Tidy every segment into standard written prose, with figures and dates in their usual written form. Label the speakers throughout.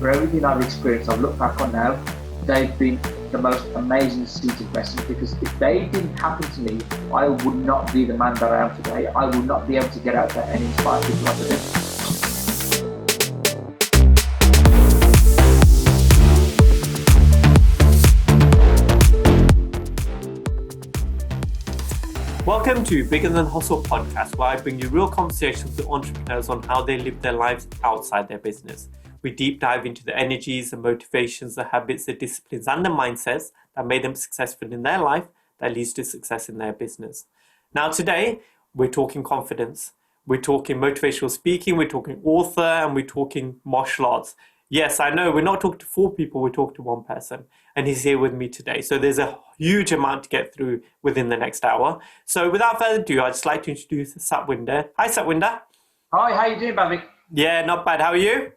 Speaker 1: for everything I've experienced, I've looked back on now, they've been the most amazing seated blessings, because if they didn't happen to me, I would not be the man that I am today. I would not be able to get out there and inspire people like I do.
Speaker 2: Welcome to Bigger Than Hustle podcast, where I bring you real conversations with entrepreneurs on how they live their lives outside their business. We deep dive into the energies, the motivations, the habits, the disciplines, and the mindsets that made them successful in their life that leads to success in their business. Now today, we're talking confidence. We're talking motivational speaking, we're talking author, and we're talking martial arts. Yes, I know we're not talking to 4 people, we're talking to 1 person, and he's here with me today. So there's a huge amount to get through within the next hour. So without further ado, I'd just like to introduce Satwinder. Hi, Satwinder.
Speaker 1: Hi, how you doing, Bhavik?
Speaker 2: Yeah, not bad. How are you?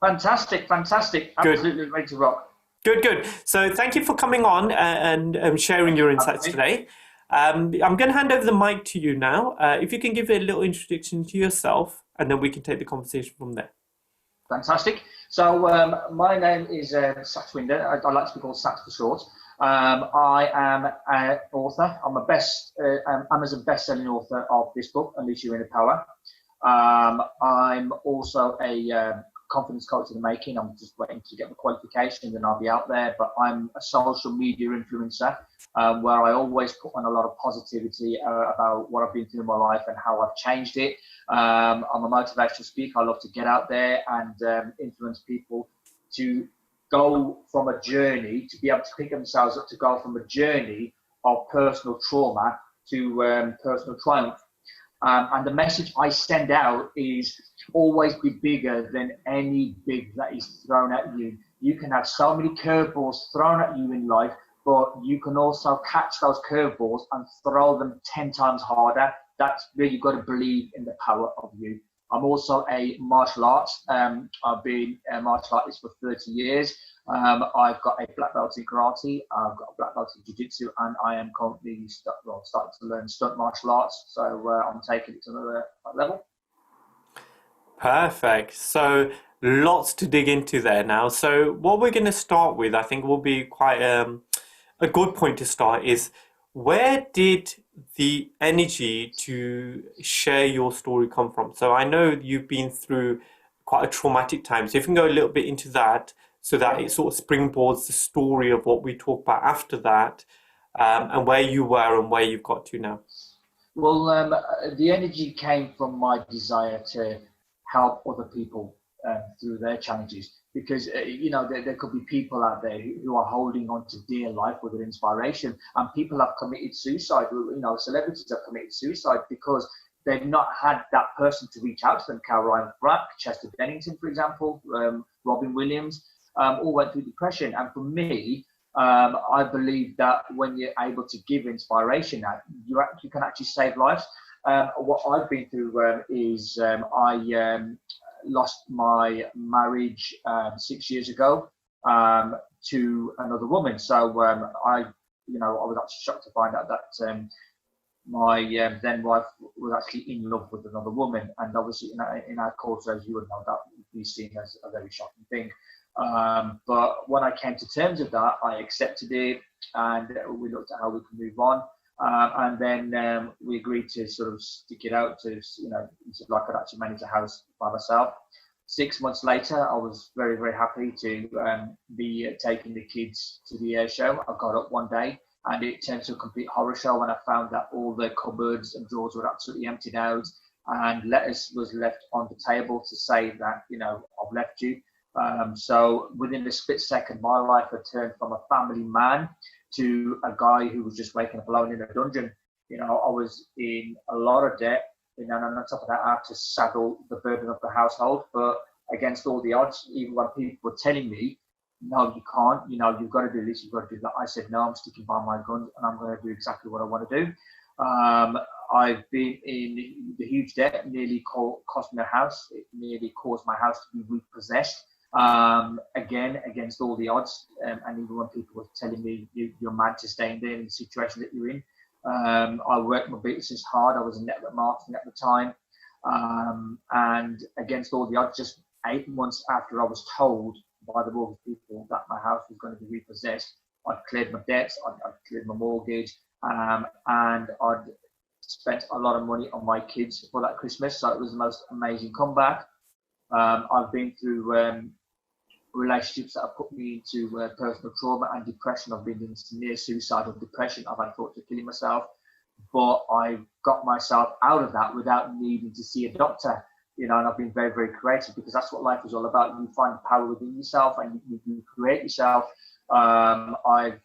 Speaker 1: Fantastic. Absolutely ready to rock.
Speaker 2: Good. So thank you for coming on and sharing your insights today. I'm going to hand over the mic to you now. If you can give a little introduction to yourself, and then we can take the conversation from there.
Speaker 1: Fantastic. So my name is Satwinder. I like to be called Sat for short. I am an author. I'm a Amazon best-selling author of this book, Unleash Your Inner Power. I'm also a confidence coach in the making. I'm just waiting to get the qualifications and I'll be out there. But I'm a social media influencer where I always put on a lot of positivity about what I've been through in my life and how I've changed it. I'm a motivational speaker. I love to get out there and influence people to go from a journey, to be able to pick themselves up, to go from a journey of personal trauma to personal triumph. And the message I send out is always be bigger than any big that is thrown at you. You can have so many curveballs thrown at you in life, but you can also catch those curveballs and throw them 10 times harder. That's where you've got to believe in the power of you. I'm also a martial arts. I've been a martial artist for 30 years. I've got a black belt in karate, I've got a black belt in jiu-jitsu, and I am currently starting to learn stunt martial arts. So I'm taking it to another level.
Speaker 2: Perfect. So lots to dig into there now. So what we're going to start with, I think will be quite a good point to start, is where did the energy to share your story come from? So I know you've been through quite a traumatic time. So if you can go a little bit into that, so that it sort of springboards the story of what we talk about after that, and where you were and where you've got to now.
Speaker 1: Well, the energy came from my desire to help other people through their challenges, because there could be people out there who are holding on to dear life with an inspiration, and people have committed suicide. Celebrities have committed suicide because they've not had that person to reach out to them. Caroline Brack, Chester Bennington, for example, Robin Williams, all went through depression. And for me, I believe that when you're able to give inspiration, you can actually save lives. What I've been through is I lost my marriage 6 years ago to another woman. So I was actually shocked to find out that my then wife was actually in love with another woman, and obviously in our culture, as you would know, that would be seen as a very shocking thing. But when I came to terms with that, I accepted it, and we looked at how we could move on. And then we agreed to sort of stick it out to, so I could actually manage a house by myself. 6 months later, I was very, very happy to be taking the kids to the air show. I got up one day and it turned to a complete horror show when I found that all the cupboards and drawers were absolutely emptied out, and letters was left on the table to say that, I've left you. So within a split second, my life had turned from a family man to a guy who was just waking up alone in a dungeon. I was in a lot of debt, and on top of that, I had to saddle the burden of the household. But against all the odds, even when people were telling me, no, you can't, you've got to do this, you've got to do that, I said, no, I'm sticking by my guns and I'm going to do exactly what I want to do. I've been in the huge debt, nearly cost me a house. It nearly caused my house to be repossessed. Again, against all the odds, and even when people were telling me you're mad to stay in there in the situation that you're in. I worked my business hard. I was in network marketing at the time, and against all the odds, just 8 months after I was told by the mortgage people that my house was going to be repossessed. I'd cleared my debts, I'd cleared my mortgage, and I'd spent a lot of money on my kids for that Christmas. So it was the most amazing comeback. I've been through relationships that have put me into personal trauma and depression. I've been into near suicidal depression. I've had thoughts of killing myself, but I got myself out of that without needing to see a doctor. And I've been very, very creative, because that's what life is all about. You find the power within yourself and you create yourself. I've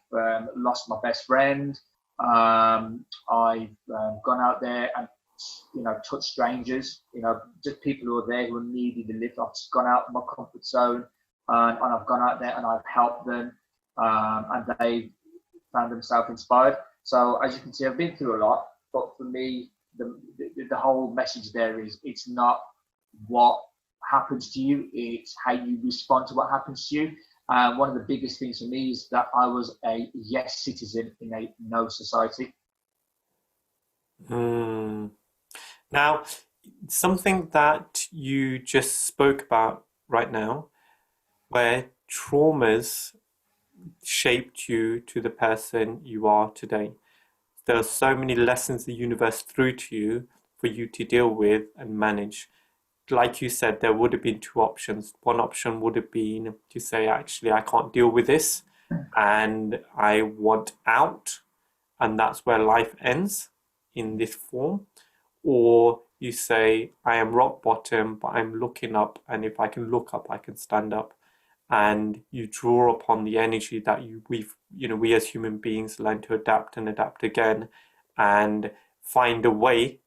Speaker 1: lost my best friend. I've gone out there and touched strangers, just people who are there who needed a lift. I've just gone out of my comfort zone, and I've gone out there and I've helped them, and they found themselves inspired. So as you can see, I've been through a lot, but for me, the whole message there is, it's not what happens to you, it's how you respond to what happens to you. One of the biggest things for me is that I was a yes citizen in a no society.
Speaker 2: Now, something that you just spoke about right now, where traumas shaped you to the person you are today. There are so many lessons the universe threw to you for you to deal with and manage. Like you said, there would have been two options. One option would have been to say, actually, I can't deal with this and I want out, and that's where life ends in this form. Or you say, I am rock bottom, but I'm looking up, and if I can look up, I can stand up. And you draw upon the energy that we as human beings learn to adapt and adapt again, and find a way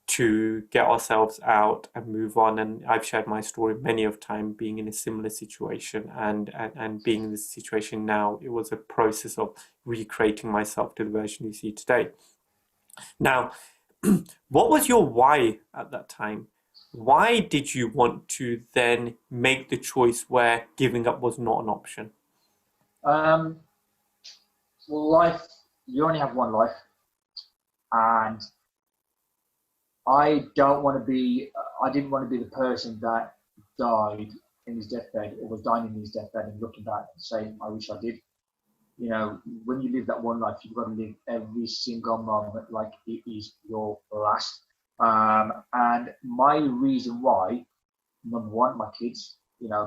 Speaker 2: to get ourselves out and move on. And I've shared my story many of time, being in a similar situation and being in this situation now. It was a process of recreating myself to the version you see today. Now, what was your why at that time? Why did you want to then make the choice where giving up was not an option?
Speaker 1: Well, life, you only have one life, and I didn't want to be the person that died in his deathbed, or was dying in his deathbed and looking back and saying, I wish I did. When you live that one life, you've got to live every single moment like it is your last. And my reason why, number one, my kids,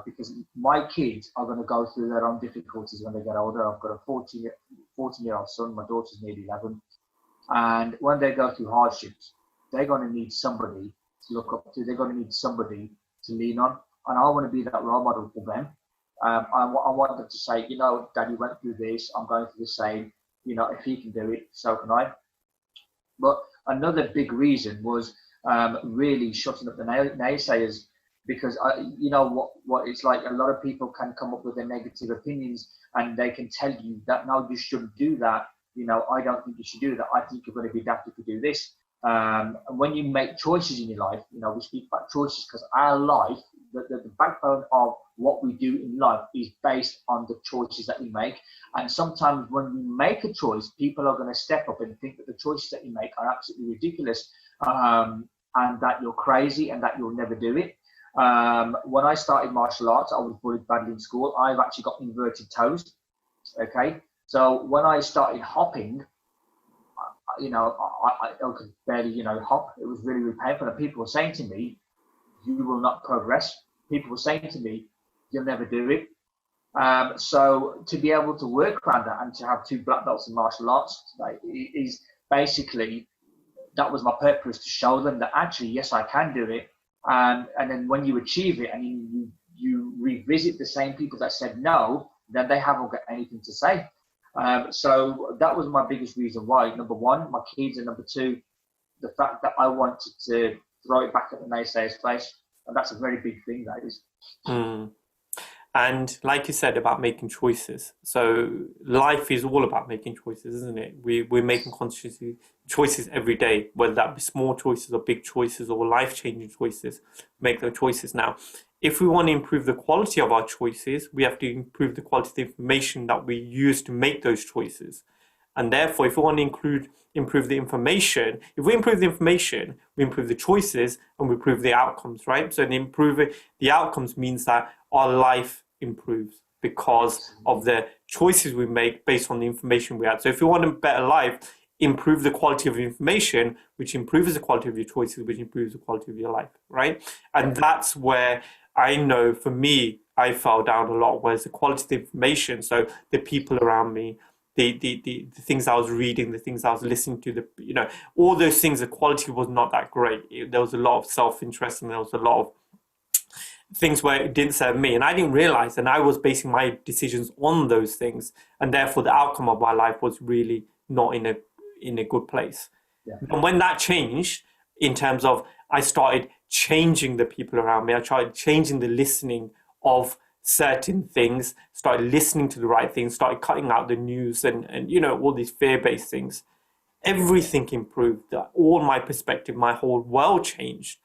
Speaker 1: because my kids are going to go through their own difficulties when they get older. I've got a 14-year-old son, my daughter's nearly 11. And when they go through hardships, they're going to need somebody to look up to. They're going to need somebody to lean on. And I want to be that role model for them. I want them to say, Daddy went through this, I'm going through the same. If he can do it, so can I. But another big reason was really shutting up the naysayers, because what it's like. A lot of people can come up with their negative opinions, and they can tell you that, no, you shouldn't do that. I don't think you should do that. I think you're going to be daft if you do this. And when you make choices in your life, we speak about choices because our life, the backbone of what we do in life is based on the choices that we make. And sometimes when we make a choice, people are going to step up and think that the choices that you make are absolutely ridiculous, and that you're crazy and that you'll never do it. When I started martial arts, I was bullied badly in school. I've actually got inverted toes. Okay. So when I started hopping, I could barely, hop. It was really, really painful. And people were saying to me, you will not progress. People were saying to me, you'll never do it. So to be able to work around that and to have 2 black belts in martial arts is basically, that was my purpose, to show them that actually, yes, I can do it. And then when you achieve it and you revisit the same people that said no, then they haven't got anything to say. So that was my biggest reason why. Number one, my kids, and number two, the fact that I wanted to throw it back at the naysayers' face. And that's a very big thing, that is.
Speaker 2: And like you said about making choices. So life is all about making choices, isn't it? We're making conscious choices every day, whether that be small choices or big choices or life-changing choices. Make those choices. Now, if we want to improve the quality of our choices, we have to improve the quality of the information that we use to make those choices. And therefore, if we want to improve the information, if we improve the information, we improve the choices and we improve the outcomes, right? So improving the outcomes means that our life improves because of the choices we make based on the information we had. So if you want a better life, improve the quality of your information, which improves the quality of your choices, which improves the quality of your life, right? And that's where I know for me, I fell down a lot, whereas the quality of the information, so the people around me, the things I was reading, the things I was listening to, all those things, the quality was not that great. There was a lot of self-interest and there was a lot of things where it didn't serve me. And I didn't realize, and I was basing my decisions on those things. And therefore the outcome of my life was really not in a good place.
Speaker 1: Yeah.
Speaker 2: And when that changed, in terms of I started changing the people around me, I tried changing the listening of certain things, started listening to the right things, started cutting out the news and all these fear-based things. Everything improved. All my perspective, my whole world changed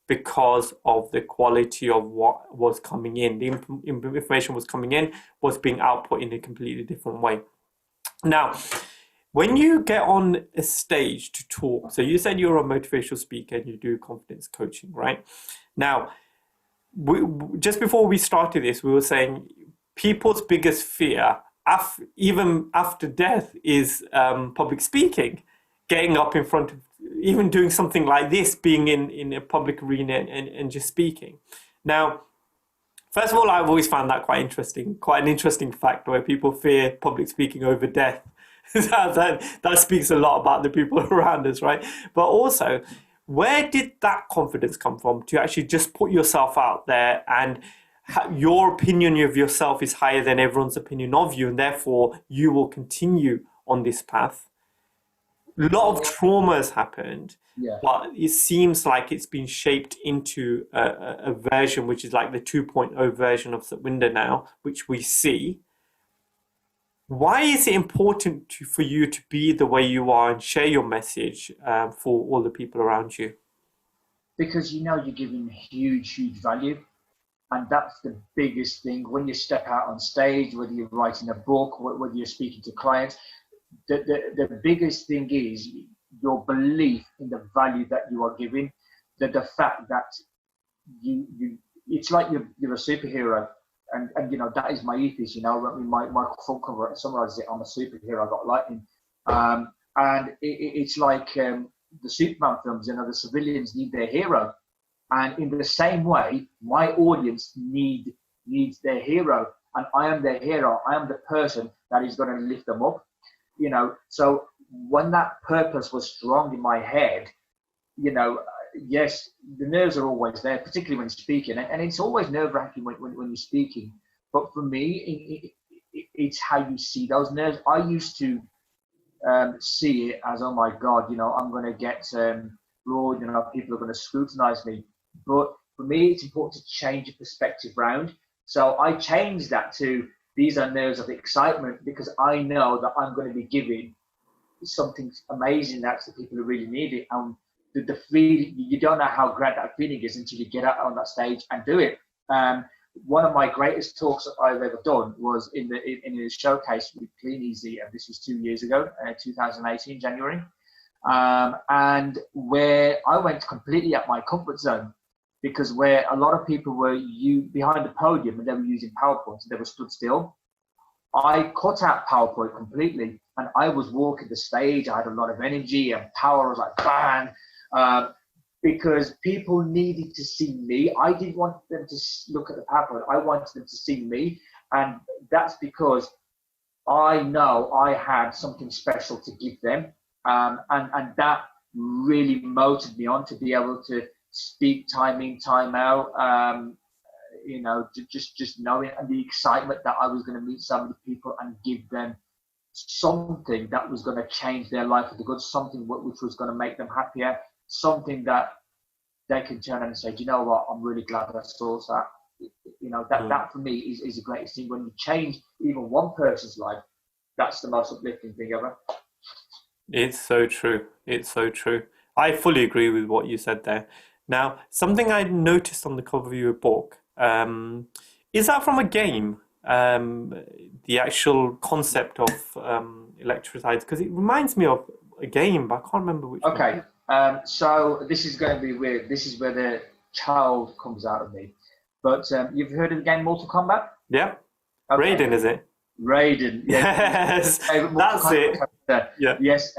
Speaker 2: because of the quality of what was coming in. The information was coming in, was being output in a completely different way. Now, when you get on a stage to talk, so you said you're a motivational speaker and you do confidence coaching, right? Now, just before we started this, we were saying people's biggest fear, even after death, is public speaking, getting up in front of, even doing something like this, being in a public arena and just speaking. Now, first of all, I've always found that quite an interesting fact where people fear public speaking over death. that speaks a lot about the people around us, right? But also, where did that confidence come from to actually just put yourself out there and your opinion of yourself is higher than everyone's opinion of you, and therefore you will continue on this path? A lot of trauma has happened, but it seems like it's been shaped into a version which is like the 2.0 version of Satwinder now, which we see. Why is it important for you to be the way you are and share your message for all the people around you?
Speaker 1: Because you're giving huge value. And that's the biggest thing. When you step out on stage, whether you're writing a book, whether you're speaking to clients, the biggest thing is your belief in the value that you are giving. The fact that it's like you're a superhero. And that is my ethos. My full cover summarizes it. I'm a superhero. I got lightning, and it's like the Superman films. The civilians need their hero, and in the same way, my audience needs their hero, and I am their hero. I am the person that is going to lift them up. So when that purpose was strong in my head, yes, the nerves are always there, particularly when speaking, and it's always nerve-wracking when you're speaking. But for me, it's how you see those nerves. I used to see it as, oh my God, I'm going to get broad, people are going to scrutinize me. But for me, it's important to change your perspective round. So I changed that to, these are nerves of excitement, because I know that I'm going to be giving something amazing that's the people who really need it. And the feeling, you don't know how great that feeling is until you get out on that stage and do it. One of my greatest talks I've ever done was in a showcase with Clean Easy, and this was 2 years ago, 2018 January, and where I went completely out my comfort zone, because where a lot of people were behind the podium and they were using PowerPoint and they were stood still, I cut out PowerPoint completely, and I was walking the stage. I had a lot of energy and power. I was like, bang. Because people needed to see me. I didn't want them to look at the PowerPoint. I wanted them to see me. And that's because I know I had something special to give them. And that really motivated me on to be able to speak time in, time out, just knowing, and the excitement that I was going to meet so many people and give them something that was going to change their life for the good, something which was going to make them happier, something that they can turn and say, do you know what, I'm really glad that I saw that. That for me is the greatest thing. When you change even one person's life, that's the most uplifting thing ever.
Speaker 2: It's so true. It's so true. I fully agree with what you said there. Now, something I noticed on the cover of your book, is that from a game? The actual concept of electrolytes, because it reminds me of a game, but I can't remember which one.
Speaker 1: Okay, so this is going to be weird. This is where the child comes out of me. But you've heard of the game Mortal Kombat?
Speaker 2: Yeah.
Speaker 1: Okay.
Speaker 2: Raiden, is it?
Speaker 1: Raiden.
Speaker 2: Yes, that's it. Yeah.
Speaker 1: Yes.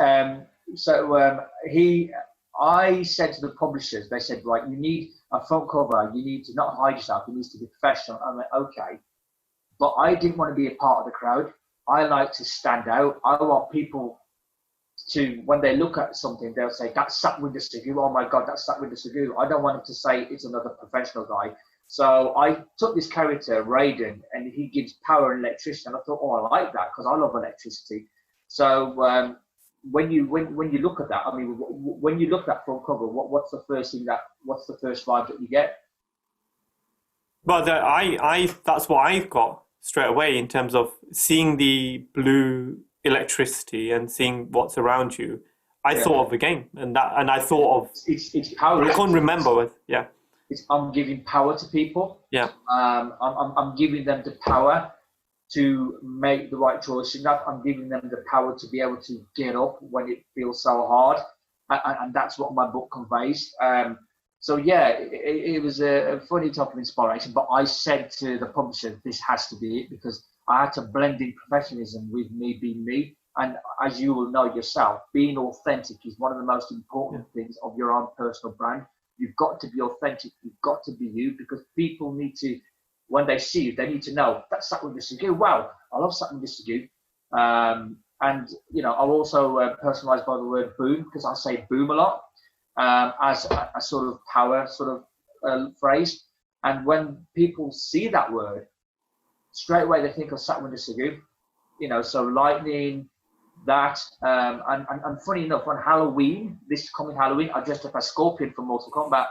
Speaker 1: I said to the publishers, they said, right, you need a front cover. You need to not hide yourself. You need to be professional. I'm like, okay. But I didn't want to be a part of the crowd. I like to stand out. I want people to, when they look at something, they'll say, that's Satwinder Sagoo. Oh my God, that's Satwinder Sagoo. I don't want them to say it's another professional guy. So I took this character, Raiden, and he gives power and electricity. And I thought, oh, I like that because I love electricity. So when you look at that, I mean, when you look at that front cover, what's the first vibe that you get?
Speaker 2: Well, that's what I got straight away in terms of seeing the blue electricity and seeing what's around you. I thought of the game, and I thought of
Speaker 1: it's power.
Speaker 2: I can't remember it. Yeah.
Speaker 1: I'm giving power to people.
Speaker 2: Yeah.
Speaker 1: I'm giving them the power to make the right choices. I'm giving them the power to be able to get up when it feels so hard, and that's what my book conveys. So yeah, it was a funny type of inspiration. But I said to the publisher, this has to be it, because I had to blend in professionalism with me being me. And as you will know yourself, being authentic is one of the most important things of your own personal brand. You've got to be authentic. You've got to be you, because people need to, when they see you, they need to know that's Satwinder Sagoo. Wow, I love Satwinder Sagoo. And you know, I'll also personalize by the word boom, because I say boom a lot as a sort of power sort of phrase. And when people see that word, straight away they think of Satwinder Sagoo. You know, so lightning, that, and funny enough, on Halloween, this coming Halloween, I dressed up as Scorpion from Mortal Kombat.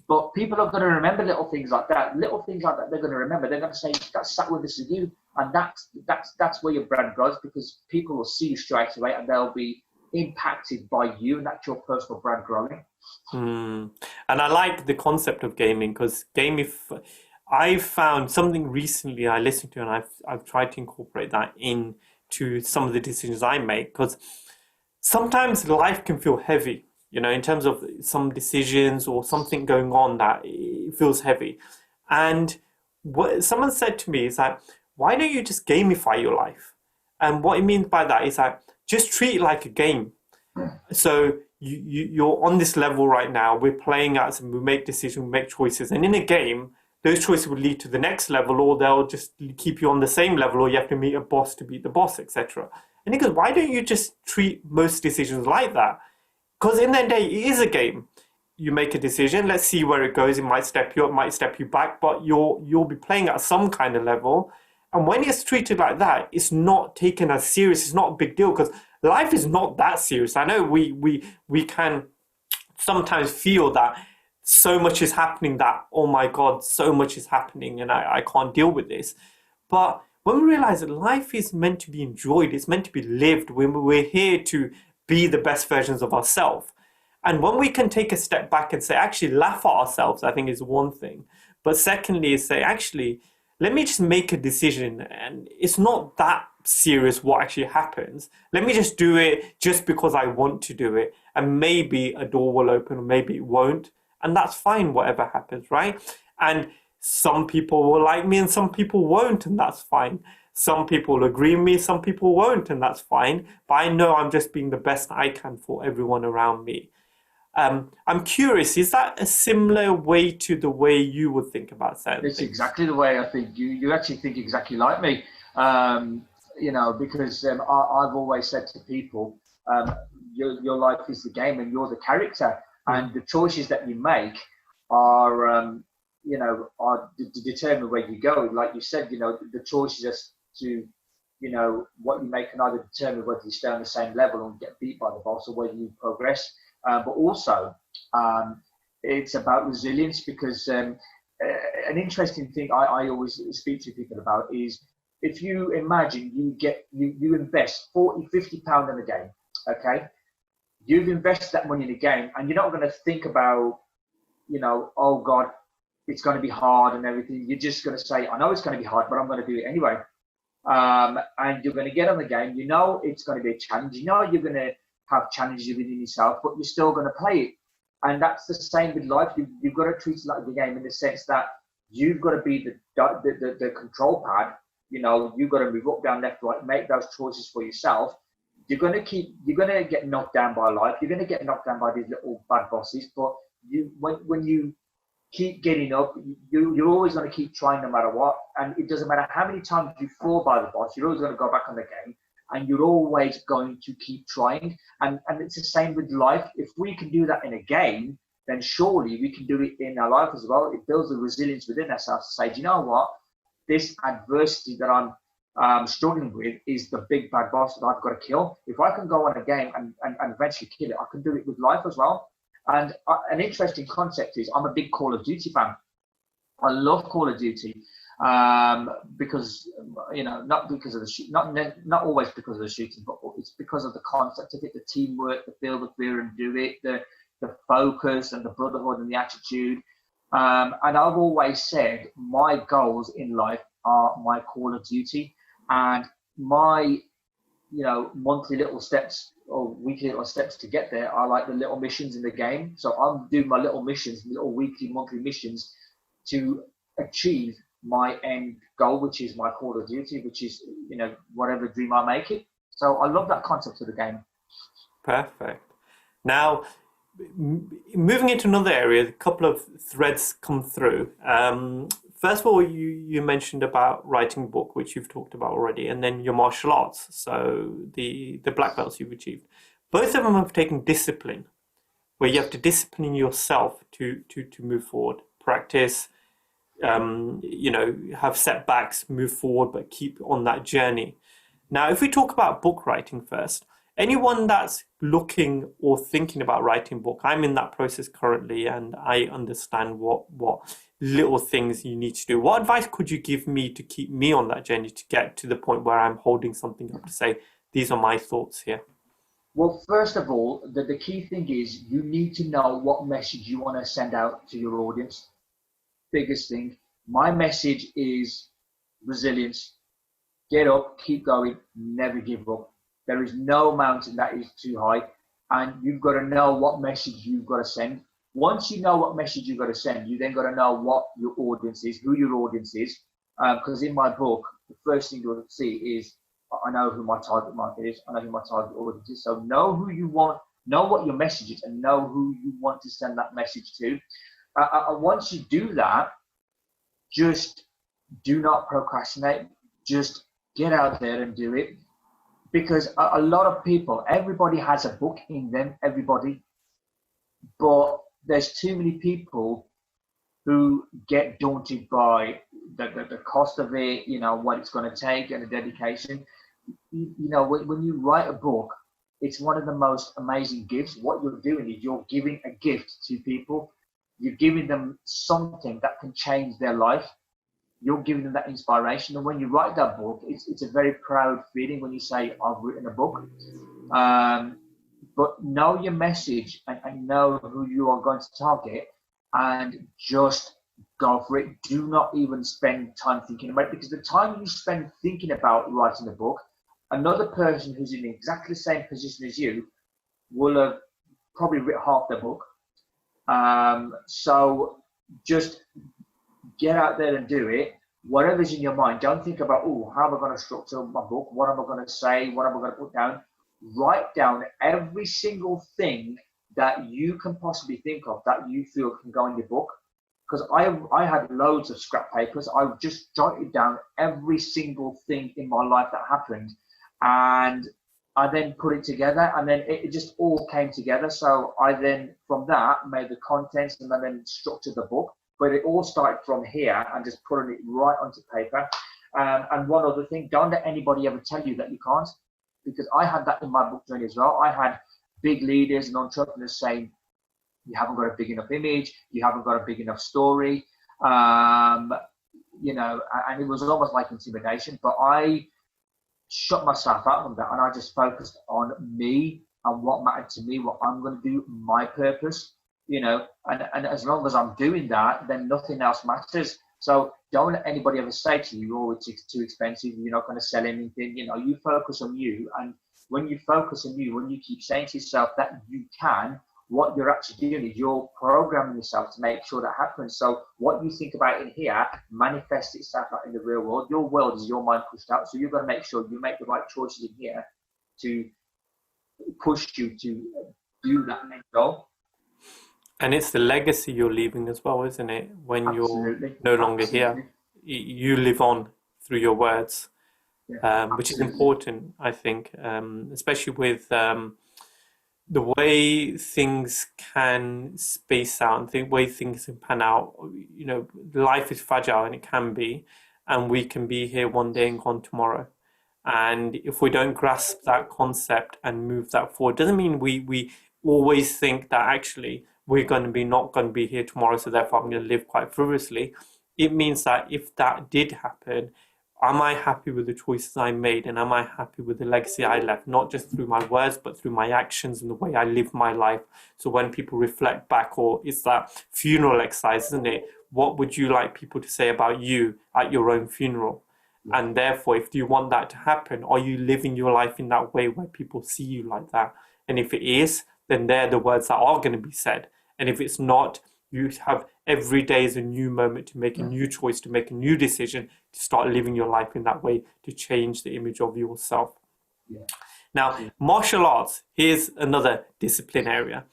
Speaker 1: But people are going to remember little things like that. Little things like that, they're going to remember. They're going to say, that's Satwinder Sagoo. And that's where your brand grows, because people will see you straight away and they'll be impacted by you, and that's your personal brand growing.
Speaker 2: And I like the concept of gaming, because I found something recently I listened to, and I've tried to incorporate that into some of the decisions I make, because sometimes life can feel heavy, you know, in terms of some decisions or something going on that it feels heavy. And what someone said to me is that, why don't you just gamify your life? And what it means by that is that just treat it like a game. So you're on this level right now, we're playing out, and we make decisions, we make choices, and in a game, those choices will lead to the next level, or they'll just keep you on the same level, or you have to meet a boss to beat the boss, etc. And he goes, why don't you just treat most decisions like that? Because in the end of the day, it is a game. You make a decision, let's see where it goes. It might step you up, might step you back, but you'll be playing at some kind of level. And when it's treated like that, it's not taken as serious. It's not a big deal, because life is not that serious. I know we can sometimes feel that so much is happening, that, oh my God, so much is happening and I can't deal with this. But when we realize that life is meant to be enjoyed, it's meant to be lived, when we're here to be the best versions of ourselves. And when we can take a step back and say, actually laugh at ourselves, I think is one thing. But secondly is say, actually, let me just make a decision, and it's not that serious what actually happens. Let me just do it just because I want to do it. And maybe a door will open, or maybe it won't. And that's fine, whatever happens, right? And some people will like me and some people won't, and that's fine. Some people will agree with me, some people won't, and that's fine. But I know I'm just being the best I can for everyone around me. I'm curious, is that a similar way to the way you would think about certain
Speaker 1: It's
Speaker 2: things?
Speaker 1: exactly the way I think. You actually think exactly like me, you know, because I've always said to people, your life is the game and you're the character. And the choices that you make are, you know, are to determine where you go. Like you said, you know, the choices as to, you know, what you make can either determine whether you stay on the same level and get beat by the boss, or whether you progress. But also, it's about resilience, because an interesting thing I always speak to people about is, if you imagine you invest 40, 50 pounds in a game, okay? You've invested that money in a game, and you're not going to think about, you know, oh God, it's going to be hard and everything. You're just going to say, I know it's going to be hard, but I'm going to do it anyway. And you're going to get on the game. You know it's going to be a challenge. You know you're going to have challenges within yourself, but you're still going to play it. And that's the same with life. You've got to treat it like the game, in the sense that You've got to be the control pad. You've got to move up, down, left, right, make those choices for yourself. You're going to get knocked down by life. You're going to get knocked down by these little bad bosses. But when you keep getting up, you're always going to keep trying no matter what. And it doesn't matter how many times you fall by the boss, you're always going to go back on the game, and you're always going to keep trying. And it's the same with life. If we can do that in a game, then surely we can do it in our life as well. It builds the resilience within ourselves to say, do you know what? This adversity that I'm struggling with is the big bad boss that I've got to kill. If I can go on a game and eventually kill it, I can do it with life as well. And an interesting concept is I'm a big Call of Duty fan. I love Call of Duty because, not because of the not always because of the shooting, but it's because of the concept of it, the teamwork, the feel the fear and do it, the focus and the brotherhood and the attitude. And I've always said my goals in life are my Call of Duty, and my monthly little steps or weekly little steps to get there are like the little missions in the game. So I'm doing my little missions, little weekly, monthly missions to achieve my end goal, which is my Call of Duty, which is, whatever dream I make it. So I love that concept of the game.
Speaker 2: Perfect. Now, moving into another area, a couple of threads come through. First of all, you mentioned about writing a book, which you've talked about already, and then your martial arts, so the black belts you've achieved. Both of them have taken discipline, where you have to discipline yourself to move forward, practice, have setbacks, move forward, but keep on that journey. Now, if we talk about book writing first, anyone that's looking or thinking about writing a book, I'm in that process currently, and I understand what little things you need to do. What advice could you give me to keep me on that journey to get to the point where I'm holding something up to say, these are my thoughts here?
Speaker 1: Well, first of all, the key thing is you need to know what message you want to send out to your audience. Biggest thing. My message is resilience. Get up, keep going, never give up. There is no mountain that is too high, and you've got to know what message you've got to send. Once you know what message you've got to send, you then got to know what your audience is, who your audience is. Because in my book, the first thing you'll see is I know who my target market is, I know who my target audience is. So know who you want, know what your message is, and know who you want to send that message to. Once you do that, just do not procrastinate. Just get out there and do it. Because a lot of people, everybody has a book in them, everybody. But there's too many people who get daunted by the cost of it, what it's going to take and the dedication. When you write a book, it's one of the most amazing gifts. What you're doing is you're giving a gift to people. You're giving them something that can change their life. You're giving them that inspiration. And when you write that book, it's a very proud feeling when you say, I've written a book. But know your message and know who you are going to target, and just go for it. Do not even spend time thinking about it, because the time you spend thinking about writing a book, another person who's in exactly the same position as you will have probably written half their book. So just get out there and do it. Whatever's in your mind, don't think about, how am I going to structure my book? What am I going to say? What am I going to put down? Write down every single thing that you can possibly think of that you feel can go in your book. Because I had loads of scrap papers. I just jotted down every single thing in my life that happened. And I then put it together, and then it just all came together. So I then, from that, made the contents and then structured the book. But it all started from here and just putting it right onto paper. And one other thing, don't let anybody ever tell you that you can't, because I had that in my book journey as well. I had big leaders and entrepreneurs saying, you haven't got a big enough image, you haven't got a big enough story, and it was almost like intimidation. But I shut myself out from that, and I just focused on me and what mattered to me, what I'm going to do, my purpose. And as long as I'm doing that, then nothing else matters. So don't let anybody ever say to you, it's too expensive, you're not going to sell anything. You focus on you. And when you focus on you, when you keep saying to yourself that you can, what you're actually doing is you're programming yourself to make sure that happens. So what you think about in here manifests itself out in the real world. Your world is your mind pushed out. So you've got to make sure you make the right choices in here to push you to do that main goal.
Speaker 2: And it's the legacy you're leaving as well, isn't it? When
Speaker 1: Absolutely.
Speaker 2: you're no longer here, you live on through your words, which is important, I think, especially with the way things can space out and the way things can pan out. You know, life is fragile, and it can be, and we can be here one day and gone tomorrow. And if we don't grasp that concept and move that forward, doesn't mean we always think that actually we're going to be not going to be here tomorrow, so therefore I'm going to live quite frivolously. It means that if that did happen, am I happy with the choices I made, and am I happy with the legacy I left, not just through my words, but through my actions and the way I live my life? So when people reflect back, or it's that funeral exercise, isn't it? What would you like people to say about you at your own funeral? And therefore, if you want that to happen, are you living your life in that way where people see you like that? And if it is, then they're the words that are going to be said. And if it's not, you have every day is a new moment to make a new choice, to make a new decision, to start living your life in that way, to change the image of yourself. Now, martial arts, here's another discipline area.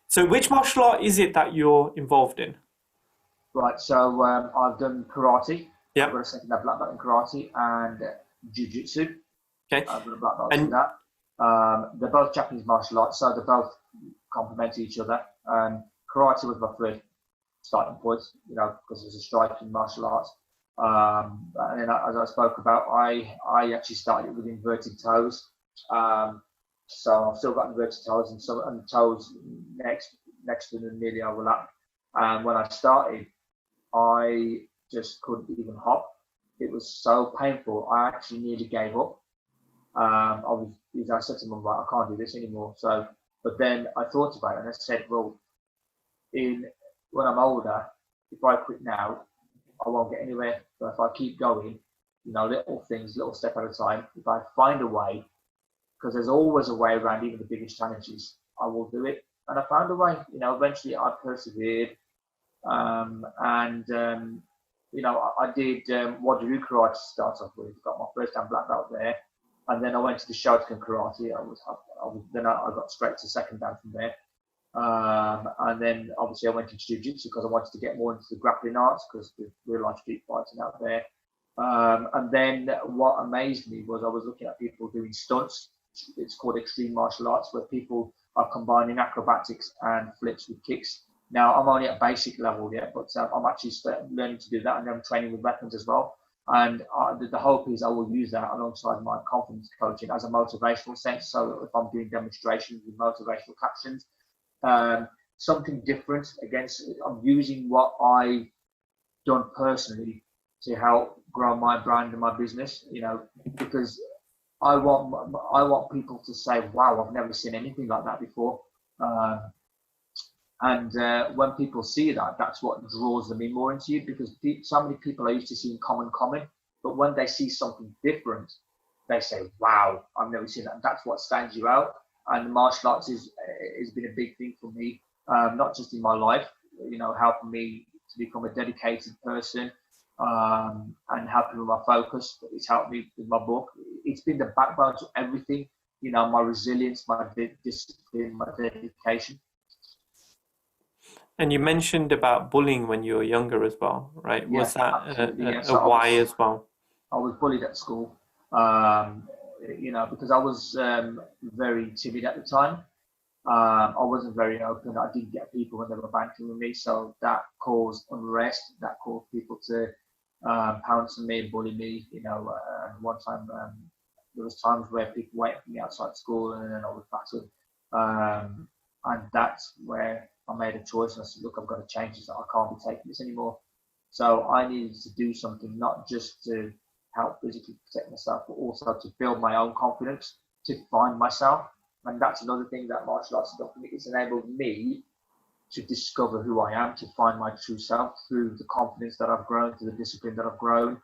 Speaker 2: So which martial art is it that you're involved in?
Speaker 1: Right, so I've done karate.
Speaker 2: Yeah.
Speaker 1: I've got a second black belt in karate and jiu-jitsu.
Speaker 2: Okay.
Speaker 1: I've got a black belt in that. They're both Japanese martial arts, so they both complement each other. Karate was my first starting point, you know, because it's a striking martial arts. And then, as I spoke about, I actually started with inverted toes. So I've still got inverted toes, and the toes next to them nearly overlap. And when I started, I just couldn't even hop. It was so painful. I actually nearly gave up. I said to Mum, I can't do this anymore. So, but then I thought about it, and I said, well, when I'm older, if I quit now, I won't get anywhere. But if I keep going, you know, little step at a time, if I find a way, because there's always a way around even the biggest challenges, I will do it. And I found a way. You know, eventually I persevered. You know, I did Wado karate to start off with. Got my first time black belt there, and then I went to the Shotokan karate. Then I got straight to second dan from there. And then obviously I went to jiu-jitsu because I wanted to get more into the grappling arts, because there's real life street fighting out there. And then what amazed me was I was looking at people doing stunts. It's called extreme martial arts, where people are combining acrobatics and flips with kicks. Now, I'm only at basic level yet, but I'm actually learning to do that, and I'm training with weapons as well. And the hope is I will use that alongside my confidence coaching as a motivational sense. So if I'm doing demonstrations with motivational captions, something different. I'm using what I've done personally to help grow my brand and my business, you know, because I want people to say, wow, I've never seen anything like that before. And when people see that, that's what draws them in more into you, because so many people are used to seeing common, but when they see something different, they say, wow, I've never seen that. And that's what stands you out. And the martial arts has been a big thing for me, not just in my life, you know, helping me to become a dedicated person, and helping with my focus. It's helped me with my book. It's been the backbone to everything, you know, my resilience, my discipline, my dedication.
Speaker 2: And you mentioned about bullying when you were younger as well, right?
Speaker 1: Yeah,
Speaker 2: was that
Speaker 1: So
Speaker 2: why as well?
Speaker 1: I was bullied at school, you know, because I was very timid at the time. I wasn't very open. I didn't get people when they were banking with me, so that caused unrest. That caused people to pounce on me and bully me. You know, one time there was times where people waited for me outside school, and then I was battered. And that's where I made a choice, and I said, look, I've got to change this. I can't be taking this anymore. So I needed to do something, not just to help physically protect myself, but also to build my own confidence, to find myself. And that's another thing that martial arts has done for me. It's enabled me to discover who I am, to find my true self through the confidence that I've grown, through the discipline that I've grown,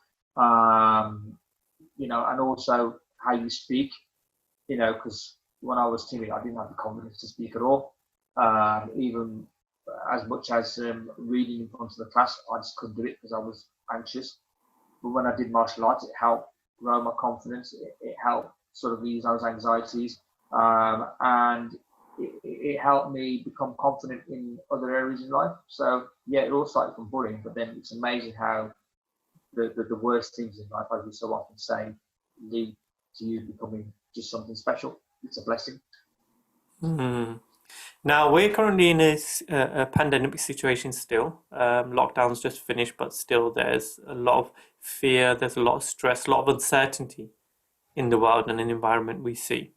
Speaker 1: you know, and also how you speak, you know, because when I was timid, I didn't have the confidence to speak at all. Even as much as reading in front of the class, I just couldn't do it because I was anxious. But when I did martial arts, it helped grow my confidence. It helped sort of ease those anxieties, and it helped me become confident in other areas in life. So yeah, it all started from bullying, but then it's amazing how the worst things in life, as we so often say, lead to you becoming just something special. It's a blessing.
Speaker 2: Mm. Now, we're currently in a pandemic situation still. Lockdown's just finished, but still there's a lot of fear, there's a lot of stress, a lot of uncertainty in the world and an environment we see.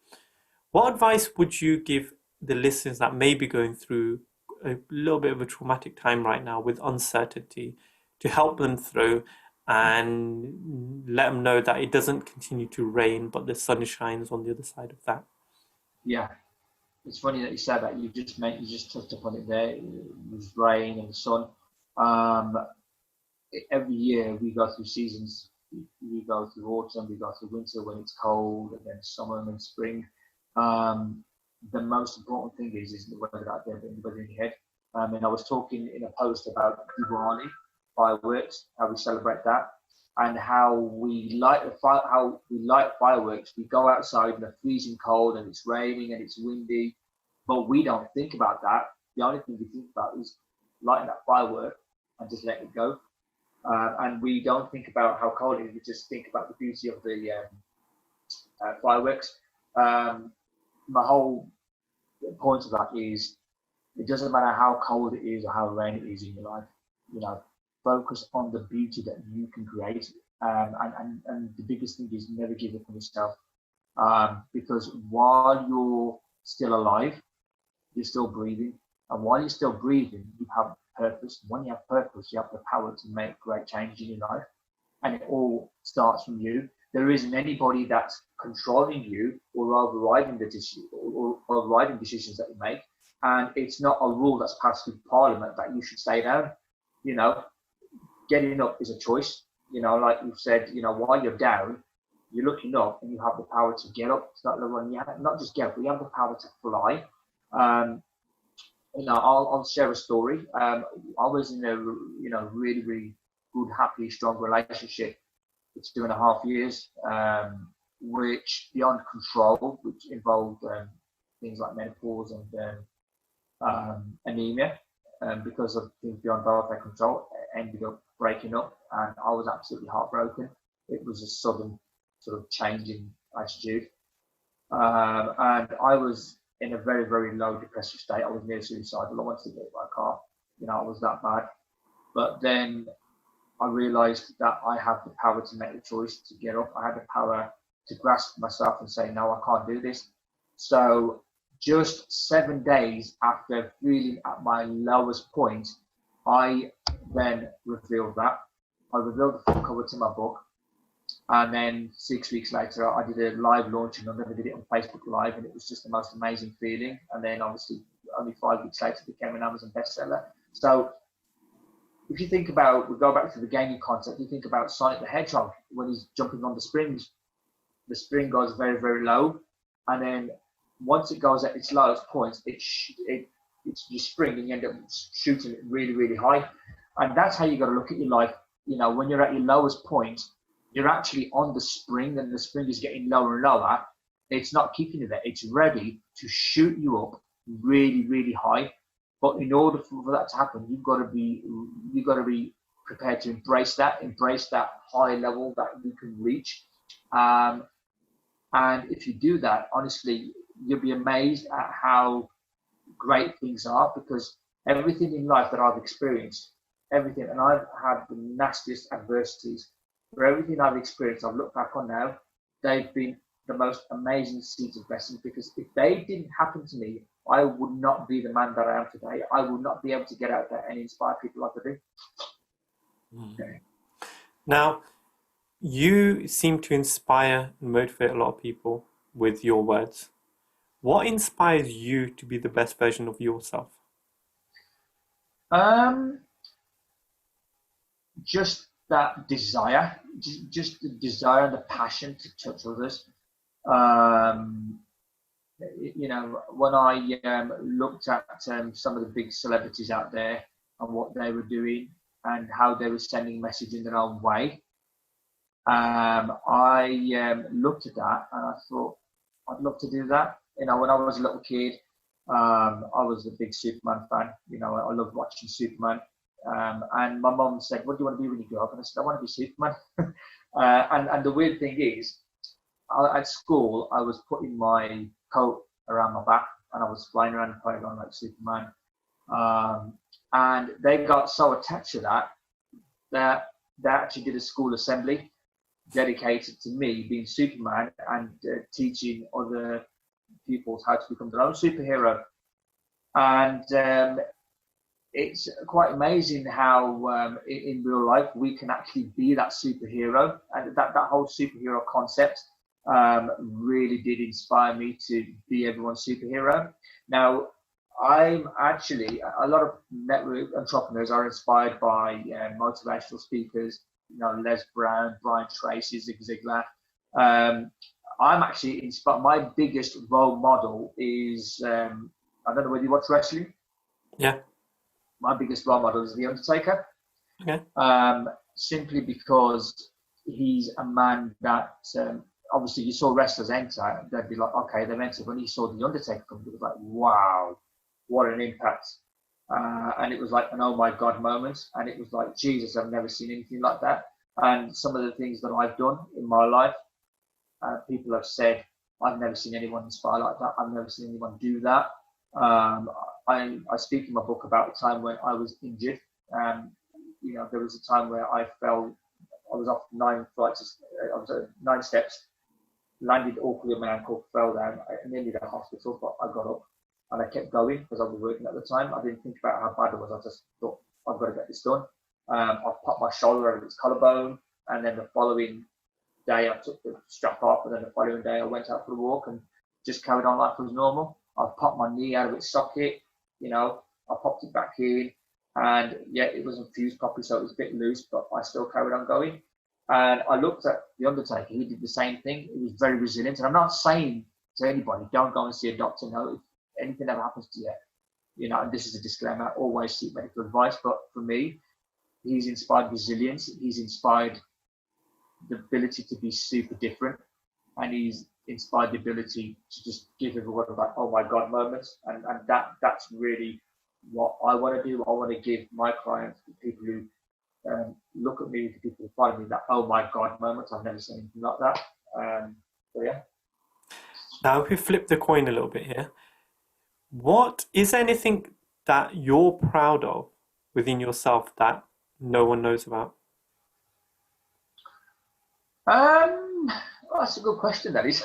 Speaker 2: What advice would you give the listeners that may be going through a little bit of a traumatic time right now with uncertainty to help them through and let them know that it doesn't continue to rain, but the sun shines on the other side of that?
Speaker 1: Yeah, it's funny that you said that. You just touched upon it there. It was rain and the sun. Every year we go through seasons. We go through autumn, we go through winter when it's cold, and then summer and then spring. The most important thing is the weather out there, the weather in your head. And I was talking in a post about Diwali, fireworks, how we celebrate that, and how we light fireworks. We go outside in the freezing cold and it's raining and it's windy, but we don't think about that. The only thing we think about is lighting that firework and just letting it go. And we don't think about how cold it is. We just think about the beauty of the fireworks. My whole point of that is it doesn't matter how cold it is or how rainy it is in your life. You know, focus on the beauty that you can create. And the biggest thing is never give up on yourself. Because while you're still alive, you're still breathing. And while you're still breathing, you have purpose. When you have purpose, you have the power to make great changes in your life. And it all starts from you. There isn't anybody that's controlling you or overriding the decision or overriding decisions that you make. And it's not a rule that's passed through Parliament that you should stay down. You know, getting up is a choice. You know, like you've said, you know, while you're down, you're looking up and you have the power to get up. It's not not just get up, but you have the power to fly. You know, I'll share a story. I was in a really, really good, happy, strong relationship for 2.5 years, which beyond control, which involved things like menopause and anemia, because of things beyond both their control, ended up breaking up, and I was absolutely heartbroken. It was a sudden sort of change in attitude, and I was in a very, very low depressive state. I was near suicidal. I wanted to get hit by a car. You know, I was that bad. But then I realized that I had the power to make the choice to get up. I had the power to grasp myself and say, no, I can't do this. So just 7 days after feeling at my lowest point, I then revealed that. I revealed the full cover to my book. And then 6 weeks later, I did a live launch, and I never did it on Facebook Live, and it was just the most amazing feeling. And then obviously only 5 weeks later, it became an Amazon bestseller. So if you think about, we go back to the gaming concept, you think about Sonic the Hedgehog when he's jumping on the springs. The spring goes very, very low, and then once it goes at its lowest point, it's your spring, and you end up shooting it really, really high. And that's how you got to look at your life. You know, when you're at your lowest point, you're actually on the spring, and the spring is getting lower and lower. It's not keeping you there. It's ready to shoot you up really, really high. But in order for that to happen, you've got to be prepared to embrace that high level that you can reach. And if you do that, honestly, you'll be amazed at how great things are, because everything in life that I've experienced, everything, and I've had the nastiest adversities, for everything I've experienced, I've looked back on now, they've been the most amazing seeds of blessing, because if they didn't happen to me, I would not be the man that I am today. I would not be able to get out there and inspire people like I do.
Speaker 2: Okay. Now, you seem to inspire and motivate a lot of people with your words. What inspires you to be the best version of yourself?
Speaker 1: Just that desire, just the desire and the passion to touch others. you know, when I looked at some of the big celebrities out there and what they were doing and how they were sending message in their own way, I looked at that and I thought, I'd love to do that. You know, when I was a little kid, I was a big Superman fan. You know, I loved watching Superman. And my mum said, "What do you want to be when you grow up?" And I said, "I want to be Superman." And the weird thing is, at school, I was putting my coat around my back and I was flying around the playground like Superman. And they got so attached to that that they actually did a school assembly dedicated to me being Superman and teaching other pupils how to become their own superhero. And it's quite amazing how in real life we can actually be that superhero, and that whole superhero concept really did inspire me to be everyone's superhero. Now, I'm actually, a lot of network entrepreneurs are inspired by motivational speakers, you know, Les Brown, Brian Tracy, Zig Ziglar. I'm actually inspired. My biggest role model is, I don't know whether you watch wrestling.
Speaker 2: Yeah.
Speaker 1: My biggest role model is The Undertaker.
Speaker 2: Okay.
Speaker 1: Simply because he's a man that, obviously you saw wrestlers enter, they'd be like, okay, they've entered. When you saw The Undertaker come, it was like, wow, what an impact. And it was like an oh my God moment. And it was like, Jesus, I've never seen anything like that. And some of the things that I've done in my life, people have said, I've never seen anyone inspire like that. I've never seen anyone do that. I speak in my book about a time when I was injured. You know, there was a time where I fell, I was off 9 flights, I was at 9 steps, landed awkwardly on my ankle, fell down. I nearly got to hospital, but I got up and I kept going because I was working at the time. I didn't think about how bad it was. I just thought, I've got to get this done. I popped my shoulder over its collarbone, and then the following day I took the strap off, and then the following day I went out for a walk and just carried on like it was normal. I popped my knee out of its socket, you know, I popped it back in, and yeah, it wasn't fused properly, so it was a bit loose, but I still carried on going. And I looked at The Undertaker, he did the same thing. He was very resilient. And I'm not saying to anybody, don't go and see a doctor. No, if anything ever happens to you, you know, and this is a disclaimer, always seek medical advice. But for me, he's inspired resilience. He's inspired the ability to be super different. And he's inspired the ability to just give everyone like, oh my God moments. And that's really what I want to do. I want to give my clients, the people who look at me, the people who follow me, that oh my God moments. I've never seen anything like that. So yeah.
Speaker 2: Now, if we flip the coin a little bit here, what is anything that you're proud of within yourself that no one knows about?
Speaker 1: Well, that's a good question, that is.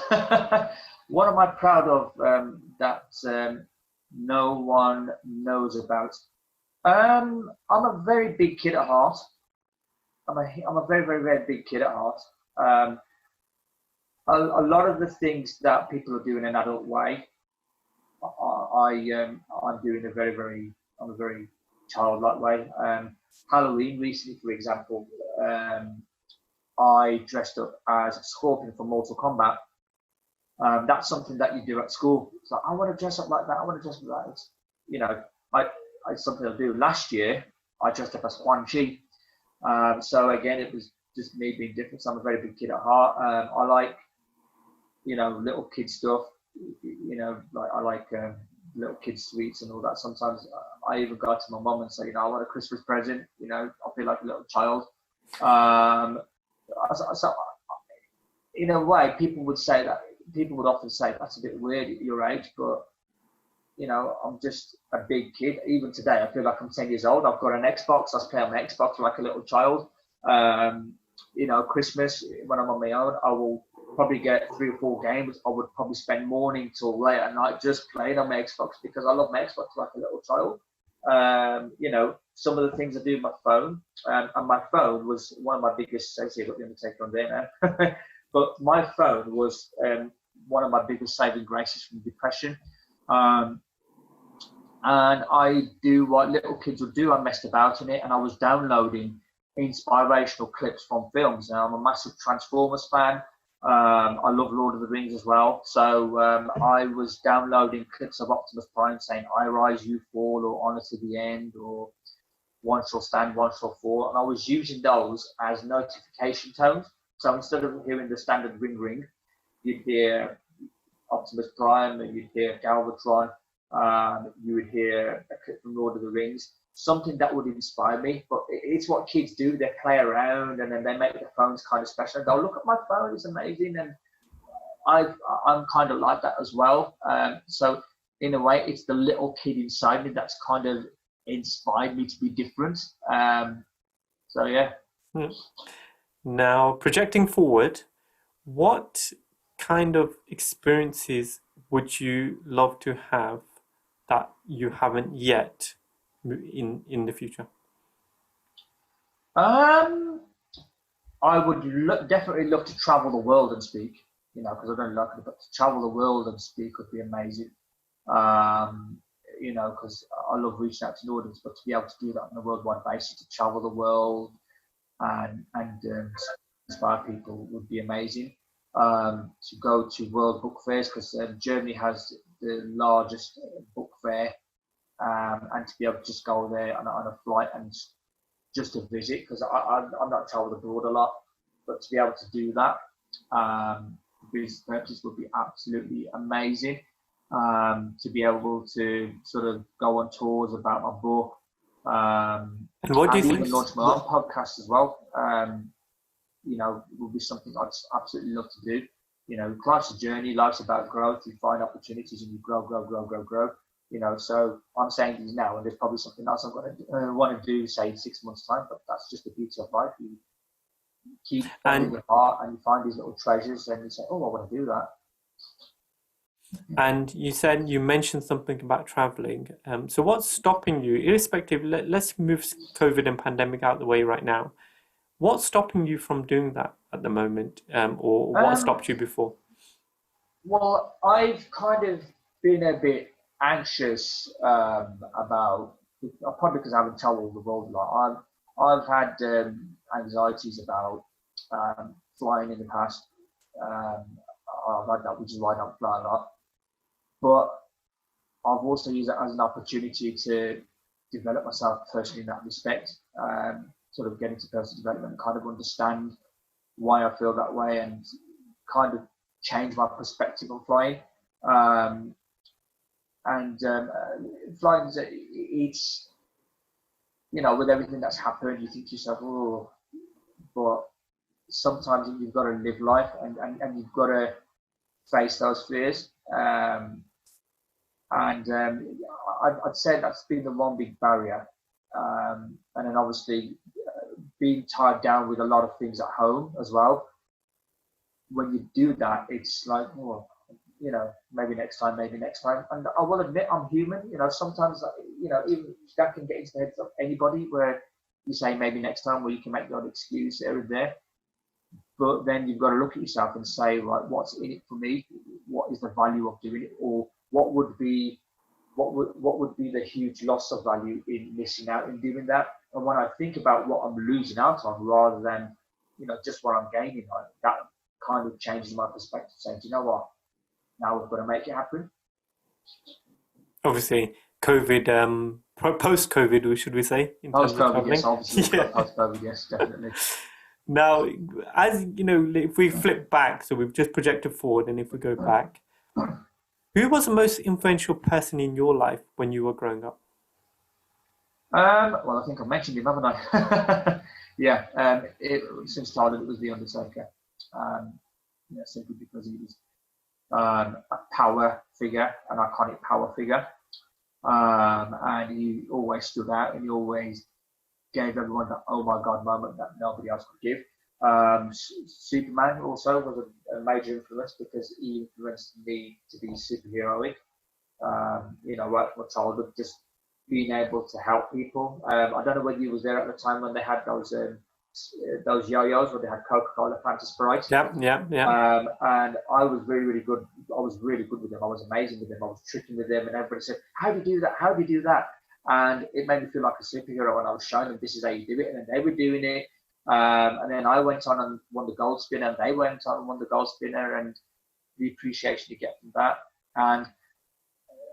Speaker 1: What am I proud of that no one knows about? I'm a very big kid at heart. I'm a very, very, very big kid at heart. A lot of the things that people are doing in an adult way, I'm doing a very childlike way. Halloween recently, for example, I dressed up as Scorpion from Mortal Kombat. That's something that you do at school. It's like, I want to dress up like that. I want to dress up like that. It's, you know, it's something I'll do. Last year, I dressed up as Quan Chi. So again, it was just me being different. So I'm a very big kid at heart. I like, you know, little kid stuff. You know, like I like little kid sweets and all that. Sometimes I even go to my mum and say, you know, I want a Christmas present. You know, I'll feel like a little child. So in a way, people would often say that's a bit weird at your age, but you know, I'm just a big kid. Even today, I feel like I'm 10 years old. I've got an Xbox. I play on my Xbox like a little child. You know, Christmas, when I'm on my own, I will probably get 3 or 4 games. I would probably spend morning till late at night just playing on my Xbox because I love my Xbox like a little child. You know, some of the things I do with my phone, and my phone was one of my biggest, I've got the Undertaker on there now, but my phone was one of my biggest saving graces from depression. And I do what little kids would do. I messed about in it, and I was downloading inspirational clips from films. And I'm a massive Transformers fan. I love Lord of the Rings as well. So I was downloading clips of Optimus Prime saying, "I rise, you fall," or "Honor to the end," or "One shall stand, one shall fall." And I was using those as notification tones. So instead of hearing the standard ring ring, you'd hear Optimus Prime, and you'd hear Galvatron, you would hear a clip from Lord of the Rings, something that would inspire me. But it's what kids do. They play around and then they make their phones kind of special. And they'll look at my phone, it's amazing. And I'm kind of like that as well. So in a way, it's the little kid inside me that's kind of inspired me to be different. So yeah.
Speaker 2: Now, projecting forward, what kind of experiences would you love to have that you haven't yet in the future?
Speaker 1: I would definitely love to travel the world and speak, because I don't like it, but to travel the world and speak would be amazing. Because I love reaching out to the audience, but to be able to do that on a worldwide basis, to travel the world and inspire people would be amazing. To go to world book fairs, because Germany has the largest book fair, and to be able to just go there on a flight and just to visit, because I'm not traveled abroad a lot, but to be able to do that business purposes would be absolutely amazing. To be able to sort of go on tours about my book,
Speaker 2: and what do you think?
Speaker 1: Even launch my own podcast as well. Will be something I'd absolutely love to do. Life's a journey. Life's about growth. You find opportunities and you grow. So I'm saying these now, and there's probably something else I'm going to want to do, say, in 6 months' time. But that's just the beauty of life. You keep following your heart, and you find these little treasures, and you say, "Oh, I want to do that."
Speaker 2: And you mentioned something about traveling. So what's stopping you, irrespective? Let's move COVID and pandemic out of the way right now. What's stopping you from doing that at the moment, or what stopped you before?
Speaker 1: Well, I've kind of been a bit anxious about, probably because I haven't traveled the world a lot. I've had anxieties about flying in the past. I've had that, which is why I don't fly a lot. But I've also used it as an opportunity to develop myself personally in that respect. Sort of get into personal development, kind of understand why I feel that way, and kind of change my perspective on flying. Flying, it's, with everything that's happened, you think to yourself, oh, but sometimes you've got to live life, and you've got to face those fears. I'd say that's been the one big barrier. And then obviously being tied down with a lot of things at home as well. When you do that, it's like, oh, maybe next time. And I will admit, I'm human. Sometimes, even that can get into the heads of anybody, where you say maybe next time, where you can make your own excuse here and there. But then you've got to look at yourself and say, right, what's in it for me? What is the value of doing it? Or what would be the huge loss of value in missing out in doing that? And when I think about what I'm losing out on, rather than just what I'm gaining on, that kind of changes my perspective, saying, do you know what, now we've got to make it happen.
Speaker 2: Obviously COVID, post-COVID, should we say,
Speaker 1: post-COVID? Yes, obviously. Yeah. Post-COVID, yes, definitely.
Speaker 2: Now, as if we flip back, so we've just projected forward, and if we go back, who was the most influential person in your life when you were growing up?
Speaker 1: Well, I think I mentioned him, haven't I? Yeah. Since childhood, it was The Undertaker. Simply because he was a power figure, an iconic power figure, and he always stood out, and he always gave everyone that "oh my god" moment that nobody else could give. Superman also was a major influence, because he influenced me to be superheroic. Right from childhood, just being able to help people. I don't know whether you was there at the time when they had those yo-yos where they had Coca-Cola, Fanta, Sprite.
Speaker 2: Yeah.
Speaker 1: And I was really good. I was really good with them. I was amazing with them. I was tricking with them, and everybody said, "How do you do that? How do you do that?" And it made me feel like a superhero when I was showing them, this is how you do it, and then they were doing it. And then I went on and won the gold spinner, and they went on and won the gold spinner, and the appreciation you get from that. And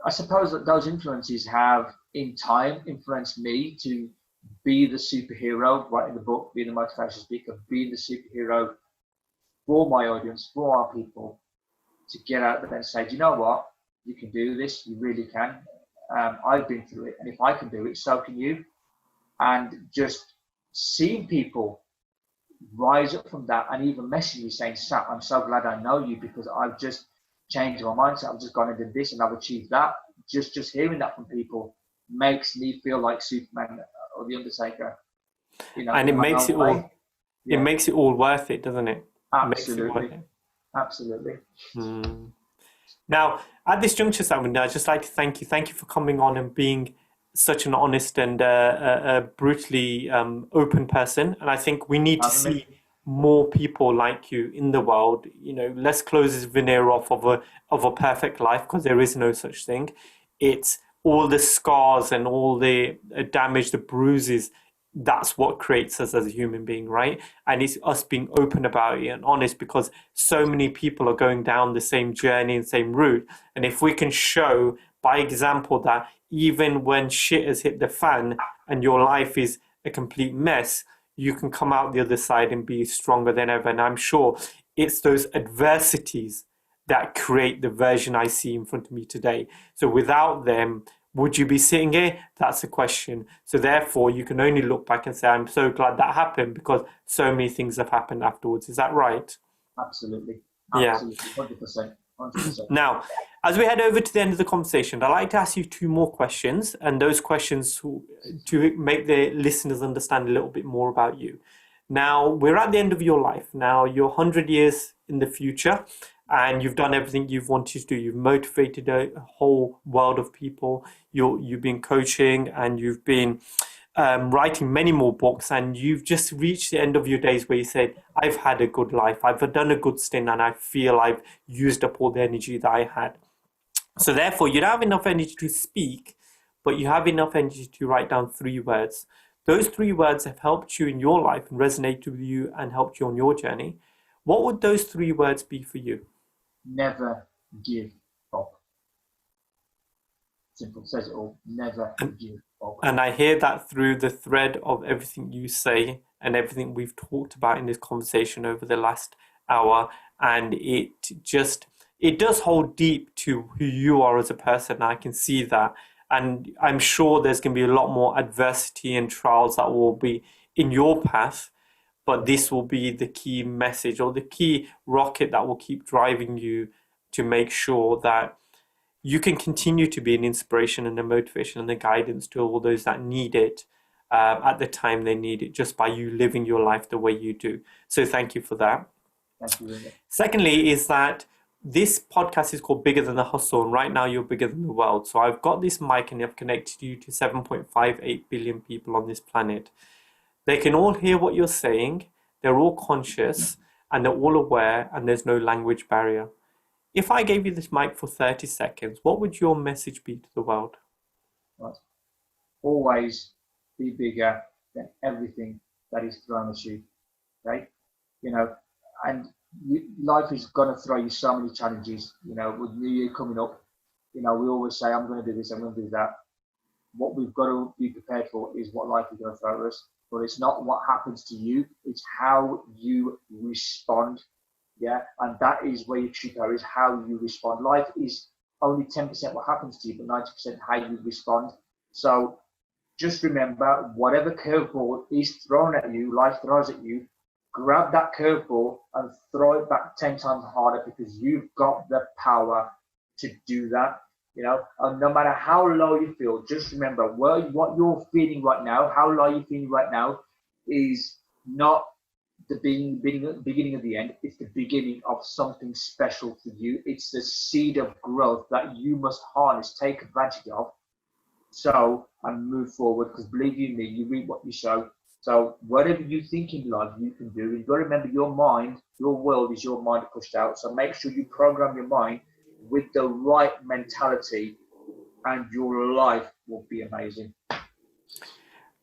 Speaker 1: I suppose that those influences have, in time, influenced me to be the superhero, writing the book, being the motivational speaker, being the superhero for my audience, for our people, to get out there and say, do you know what? You can do this. You really can. I've been through it, and if I can do it, so can you. And just seeing people rise up from that, and even messaging me saying, Sat, I'm so glad I know you, because I've just changed my mindset. I've just gone and did this, and I've achieved that. Just hearing that from people makes me feel like Superman or the Undertaker.
Speaker 2: And it makes it all. Yeah. It makes it all worth it, doesn't it?
Speaker 1: Absolutely. Absolutely.
Speaker 2: Now, at this juncture, Satwinder, I'd just like to thank you. Thank you for coming on and being such an honest and brutally open person. And I think we need to see more people like you in the world. Let's close this veneer off of a perfect life, because there is no such thing. It's all the scars and all the damage, the bruises. That's what creates us as a human being, right? And it's us being open about it and honest, because so many people are going down the same journey and same route. And if we can show by example that even when shit has hit the fan and your life is a complete mess, you can come out the other side and be stronger than ever. And I'm sure it's those adversities that create the version I see in front of me today. So without them, would you be sitting here? That's the question. So therefore, you can only look back and say, I'm so glad that happened, because so many things have happened afterwards. Is that right?
Speaker 1: Absolutely.
Speaker 2: Yeah.
Speaker 1: 100%. 100%.
Speaker 2: Now, as we head over to the end of the conversation, I'd like to ask you two more questions, and those questions to make the listeners understand a little bit more about you. Now, we're at the end of your life. Now, you're 100 years in the future, and you've done everything you've wanted to do. You've motivated a whole world of people. You've been coaching, and you've been writing many more books, and you've just reached the end of your days where you said, I've had a good life. I've done a good stint, and I feel I've used up all the energy that I had. So therefore, you don't have enough energy to speak, but you have enough energy to write down 3 words. Those 3 words have helped you in your life and resonated with you and helped you on your journey. What would those 3 words be for you?
Speaker 1: Never give up. Simple, says it all. Never give up.
Speaker 2: And I hear that through the thread of everything you say and everything we've talked about in this conversation over the last hour. And it does hold deep to who you are as a person. I can see that. And I'm sure there's going to be a lot more adversity and trials that will be in your path. But this will be the key message, or the key rocket that will keep driving you to make sure that you can continue to be an inspiration and a motivation and a guidance to all those that need it at the time they need it, just by you living your life the way you do. So thank you for that.
Speaker 1: Thank you, William.
Speaker 2: Secondly, is that this podcast is called Bigger Than the Hustle, and right now you're bigger than the world. So I've got this mic and I've connected you to 7.58 billion people on this planet. They can all hear what you're saying, they're all conscious, and they're all aware, and there's no language barrier. If I gave you this mic for 30 seconds, what would your message be to the world?
Speaker 1: Right. Always be bigger than everything that is thrown at you, right? And life is going to throw you so many challenges, with New Year coming up. We always say, I'm going to do this, I'm going to do that. What we've got to be prepared for is what life is going to throw at us. But it's not what happens to you, it's how you respond. Yeah, and that is where your true power is, how you respond. Life is only 10% what happens to you, but 90% how you respond. So just remember, whatever curveball is thrown at you, life throws at you, grab that curveball and throw it back 10 times harder, because you've got the power to do that. And no matter how low you feel, just remember what you're feeling right now, how low you're feeling right now, is not the beginning of the end. It's the beginning of something special for you. It's the seed of growth that you must harness, take advantage of, and move forward. Because believe you me, you reap what you sow. So whatever you think in life, you can do. You've got to remember, your mind, your world is your mind pushed out. So make sure you program your mind with the right mentality, and your life will be amazing.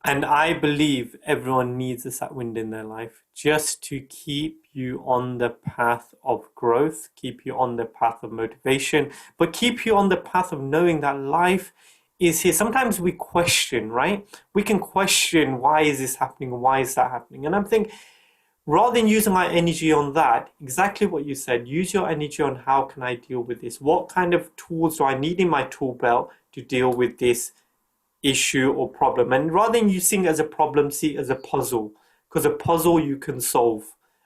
Speaker 2: And I believe everyone needs a Satwinder in their life just to keep you on the path of growth, keep you on the path of motivation, but keep you on the path of knowing that life is here. Sometimes we question, right? We can question, why is this happening? Why is that happening? And I'm thinking, rather than using my energy on that, exactly what you said, use your energy on how can I deal with this? What kind of tools do I need in my tool belt to deal with this issue or problem? And rather than using it as a problem, see it as a puzzle, because a puzzle you can solve.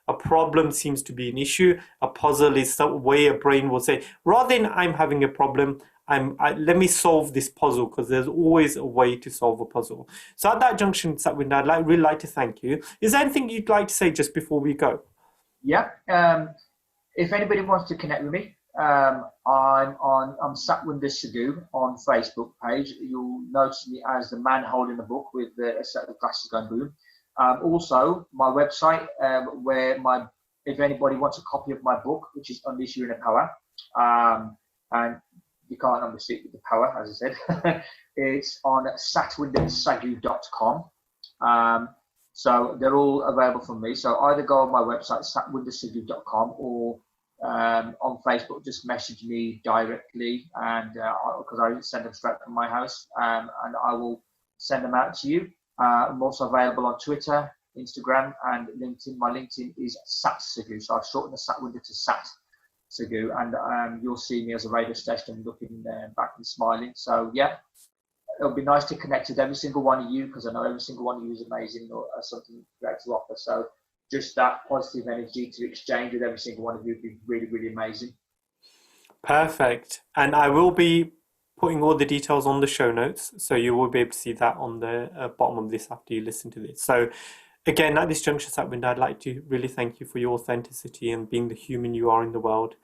Speaker 2: A problem seems to be an issue. A puzzle is some way a brain will say, rather than I'm having a problem, let me solve this puzzle, because there's always a way to solve a puzzle. So at that junction, Satwinder, I'd really like to thank you. Is there anything you'd like to say just before we go?
Speaker 1: Yeah. If anybody wants to connect with me, I'm Satwinder Sagoo on Facebook page. You'll notice me as the man holding the book with a set of glasses going boom. Also, my website, if anybody wants a copy of my book, which is Unleash Your Inner Power, and you can't obviously see it with the power, as I said, it's on satwindersagoo.com. So they're all available from me. So either go on my website, satwindersagoo.com, or on Facebook, just message me directly, and because I send them straight from my house, and I will send them out to you. I'm also available on Twitter, Instagram, and LinkedIn. My LinkedIn is Sat Sagoo, so I've shortened the Satwinder to Sat Sagoo, and you'll see me as a radio station looking back and smiling. So yeah, it'll be nice to connect with every single one of you, because I know every single one of you is amazing or has something great to offer. So just that positive energy to exchange with every single one of you would be really, really amazing.
Speaker 2: Perfect. And I will be putting all the details on the show notes, so you will be able to see that on the bottom of this after you listen to this. So again, at this juncture, Satwinder, I'd like to really thank you for your authenticity and being the human you are in the world,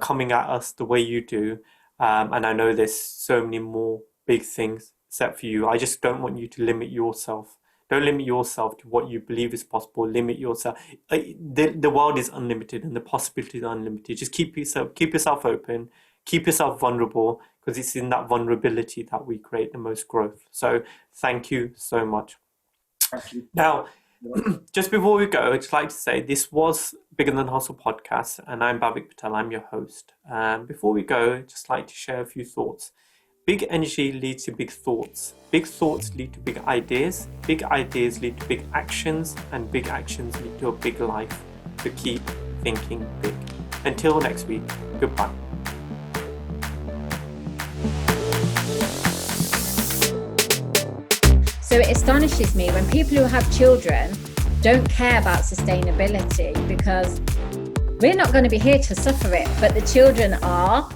Speaker 2: coming at us the way you do. And I know there's so many more big things set for you. I just don't want you to limit yourself. Don't limit yourself to what you believe is possible. Limit yourself. The world is unlimited and the possibilities are unlimited. Just keep yourself open, keep yourself vulnerable, because it's in that vulnerability that we create the most growth. So thank you so much.
Speaker 1: Thank you.
Speaker 2: Now, just before we go, I'd just like to say this was Bigger Than Hustle podcast, and I'm BhavikPatel, I'm your host. Before we go, I'd just like to share a few thoughts. Big energy leads to big thoughts. Big thoughts lead to big ideas. Big ideas lead to big actions, and big actions lead to a big life. So keep thinking big. Until next week, goodbye.
Speaker 3: So it astonishes me when people who have children don't care about sustainability, because we're not going to be here to suffer it, but the children are.